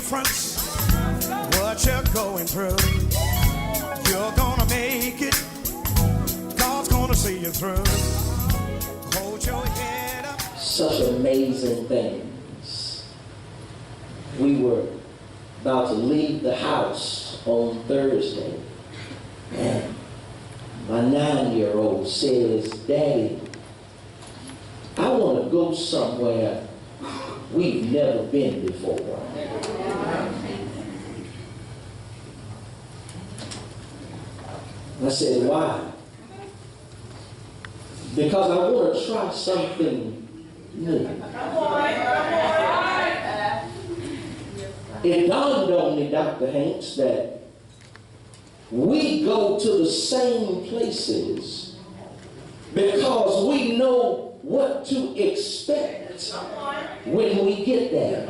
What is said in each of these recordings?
confronts what you're going through, you're gonna make it. God's gonna see you through. Hold your head up. Such amazing things. We were about to leave the house on Thursday, and my 9-year-old says, "Daddy, I want to go somewhere we've never been before." I said, "Why?" "Because I want to try something new." It dawned on me, Dr. Hanks, that we go to the same places because we know what to expect when we get there.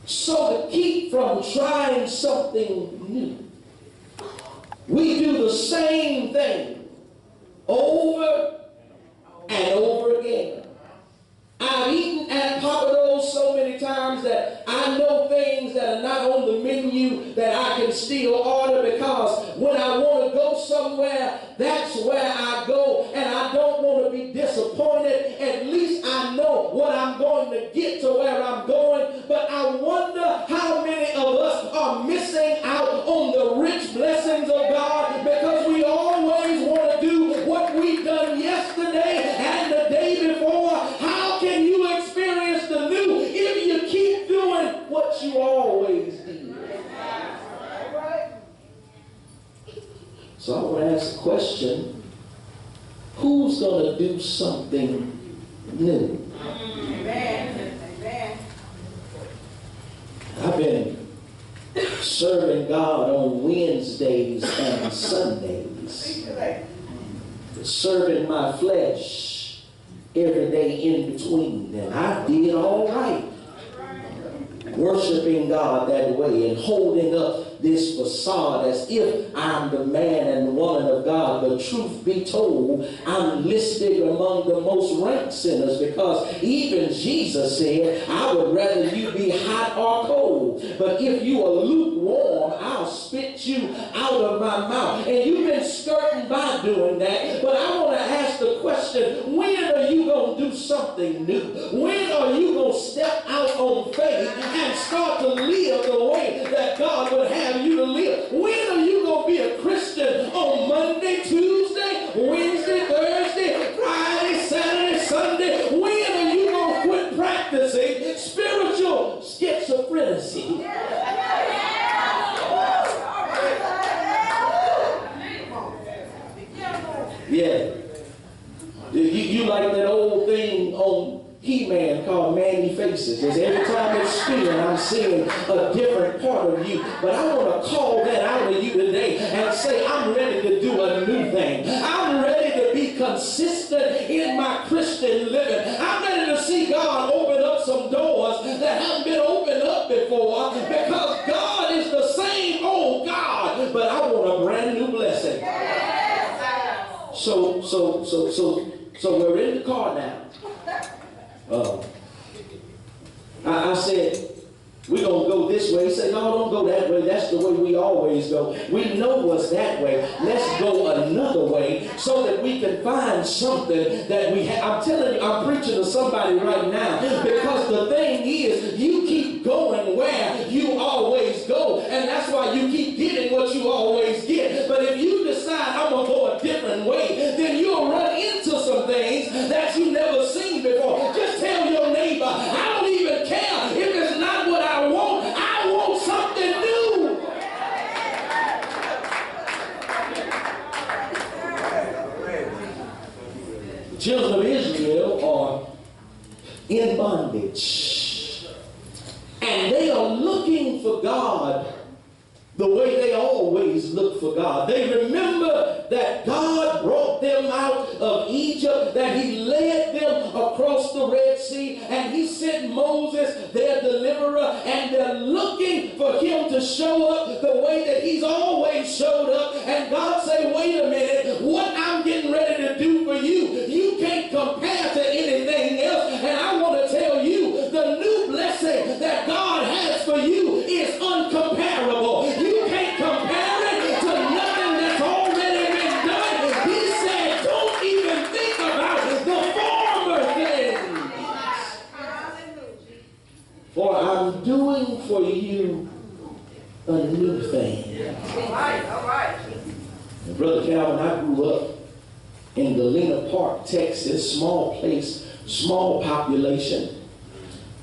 So to keep from trying something new, we do the same thing over and over again. I've eaten at Pappadeaux's so many times that I know things that are not on the menu that I can still order, because when I want to go somewhere, that's where I go, and I don't want to be disappointed. At least I know what I'm going to get to where I'm going. But I wonder how many of us are missing out on the rich blessings of God because we always want to do what we've done yesterday and the day before. How can you experience the new if you keep doing what you always did? So I want to ask a question. Who's going to do something new? I've been serving God on Wednesdays and Sundays, serving my flesh every day in between, and I did all right, worshiping God that way and holding up this facade as if I'm the man and woman of God. But truth be told, I'm listed among the most ranked sinners, because even Jesus said, "I would rather you be hot or cold. But if you are lukewarm, I'll spit you out of my mouth." And you've been skirting by doing that. But I want to ask the question, when are you going to do something new? When are you going to step out on faith and start to live the way that God would have you to live? When are you going to be a Christian on Monday, Tuesday, Wednesday, Thursday, Friday, Saturday, Sunday? When are you going to quit practicing spiritual schizophrenia? Yeah. You like that old thing on He-Man called Manny Faces. Because every time it's spinning, I'm seeing a different part of you. But I want to call that out of you today and say, I'm ready to do a new thing. I'm ready to be consistent in my Christian living. I'm ready to see God open up some doors that haven't been opened up before, because God is the same old God, but I want a brand new blessing. So we're in the car now. I said, we're going to go this way. He said, no, don't go that way. That's the way we always go. We know what's that way. Let's go another way so that we can find something that we have. I'm telling you, I'm preaching to somebody right now, because the thing is, you keep going where you always go, and that's why you keep getting what you always get. But if you decide I'm going to go a different way, then you'll run into some things that you've never seen before. Just tell your neighbor, I don't even care if it's not what I want. I want something new. The children of Israel are in bondage, and they are looking for God the way they always look for God. They remember that God brought them out of Egypt, that he led them across the Red Sea, and he sent Moses, their deliverer, and they're looking for him to show up the way that he's always showed up. And God said, wait a minute, what I'm getting ready to do for you, you can't compare to anything else. And I want to tell you, the new blessing that God has for you a new thing. All right. And Brother Calvin, I grew up in Galena Park, Texas, small place, small population.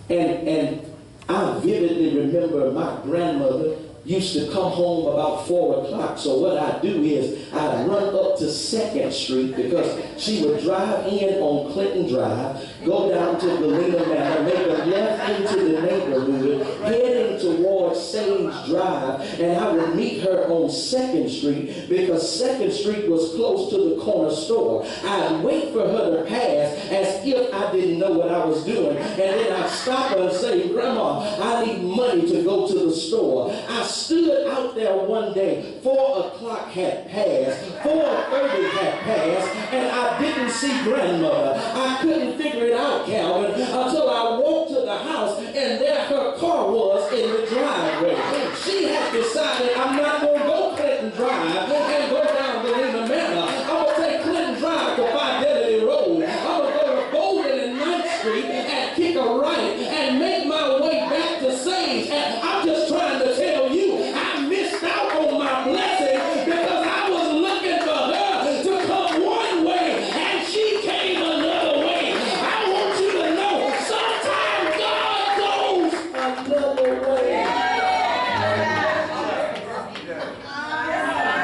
And I vividly remember my grandmother used to come home about 4 o'clock. So what I'd do is I'd run up to 2nd Street because she would drive in on Clinton Drive, go down to Galena Manor, make a left into the neighborhood, heading towards Sage Drive, and I would meet her on 2nd Street because 2nd Street was close to the corner store. I'd wait for her to pass as if I didn't know what I was doing, and then I'd stop her and say, Grandma, I need money to go to the store. I stood out there one day, 4 o'clock had passed, 4:30 had passed, and I didn't see grandmother. I couldn't figure it out, Calvin, until I walked to the house, and there her car was in the driveway. She had decided I'm not going to go Clinton Drive and go down Galena Manor. I'm going to take Clinton Drive to Fidelity Road. I'm going to go to Golden and 9th Street and kick a right and make my way back to Sage. And I'm just trying to tell you, I missed out on my blessing because I was looking for her to come one way and she came another way. I want you to know sometimes God goes another way.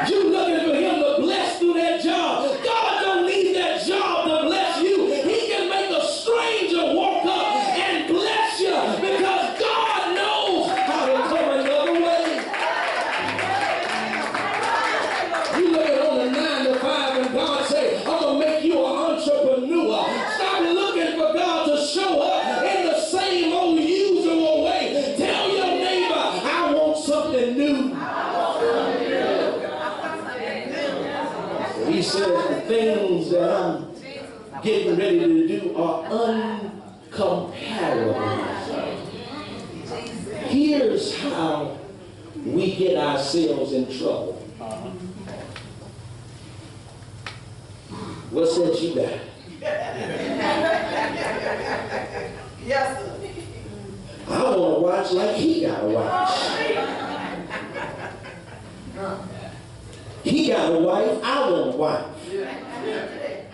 You looking for him to bless through that job. God don't need that job to bless you. He can make a stranger walk up and bless you because God knows how to come another way. You looking on the 9 to 5 and God say, I'm going to make you an entrepreneur. Stop looking for God to show up in the same old usual way. Tell your neighbor, I want something new. He says the things that I'm getting ready to do are uncomparable. Here's how we get ourselves in trouble. What's that you got? Yes, sir. I want to watch like he got to watch. He got a wife, I want a wife.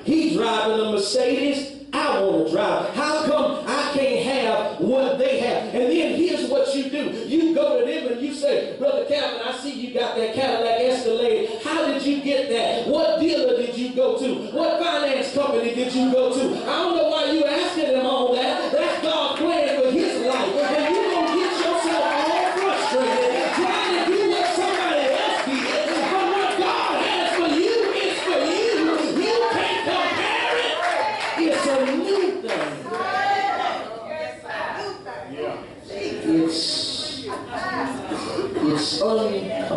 He driving a Mercedes, I want to drive. How come I can't have what they have? And then here's what you do. You go to them and you say, Brother Calvin, I see you got that Cadillac Escalade. How did you get that? What dealer did you go to? What finance company did you go to? I don't know why you asking them all that. That's God's plan for his life. And you're going to get yourself all frustrated trying to do what somebody else did. But what God has for you is for you. You can't compare it. It's a new thing. It's uncomparable.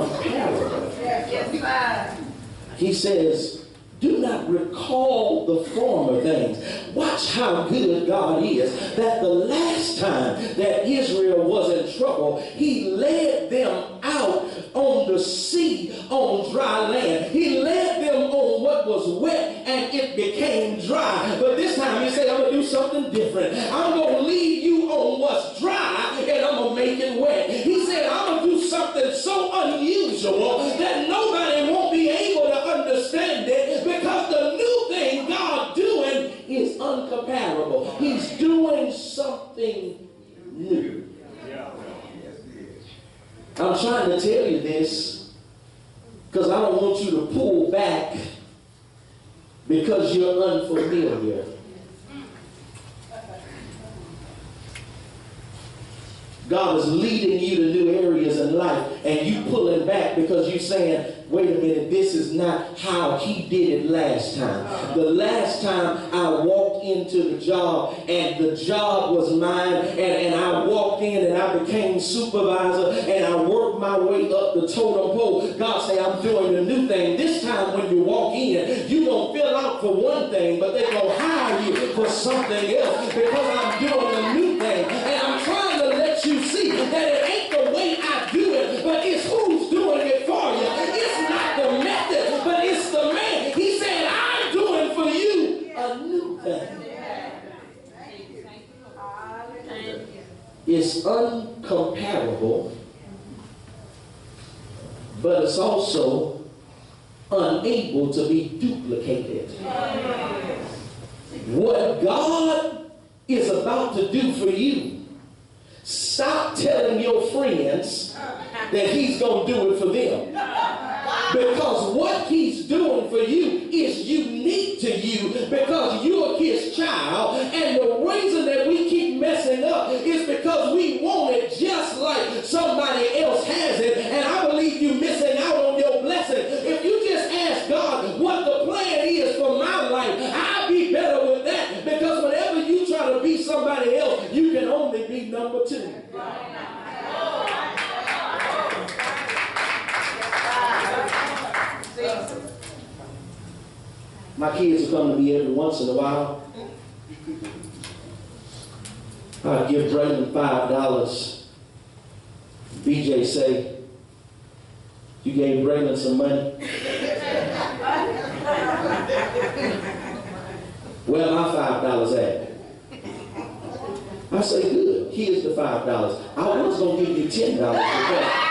He says, do not recall the former things. Watch how good God is. That the last time that Israel was in trouble, he led them out on the sea on dry land. He led them on what was wet and it became dry. But this time he said, I'm going to do something different. I'm going to lead you on what's dry and I'm going to make it wet. He said, I'm going to do something so unusual that nobody won't be able to understand it because the new thing God doing is uncomparable. He's doing something new. I'm trying to tell you this because I don't want you to pull back because you're unfamiliar. God is leading you to new areas in life and you pulling back because you're saying, wait a minute, this is not how he did it last time. The last time I walked into the job and the job was mine and I walked in and I became supervisor and I worked my way up the totem pole. God say, I'm doing a new thing. This time when you walk in, you don't fill out for one thing, but they're going to hire you for something else because I'm doing a new thing. And I'm trying to let you see that it ain't the way I do it, but it's who's doing it for you. It's not the method, but it's the man. He said, I'm doing for you a new thing. It's uncomparable but it's also unable to be duplicated. What God is about to do for you, stop telling your friends that he's going to do it for them. Because what he's doing for you is unique to you because you're his child. And the reason that we keep messing up is because we want it just like somebody else has it. And I believe you're missing out on your blessing. If you just ask God what the plan is for my life, I'll be better with that. Because whenever you try to be somebody else, you can only be number two. My kids will come to me every once in a while. I give Braylon $5. BJ say, you gave Braylon some money? Where my $5 at? I say, good. Here's the $5. I was going to give you $10 because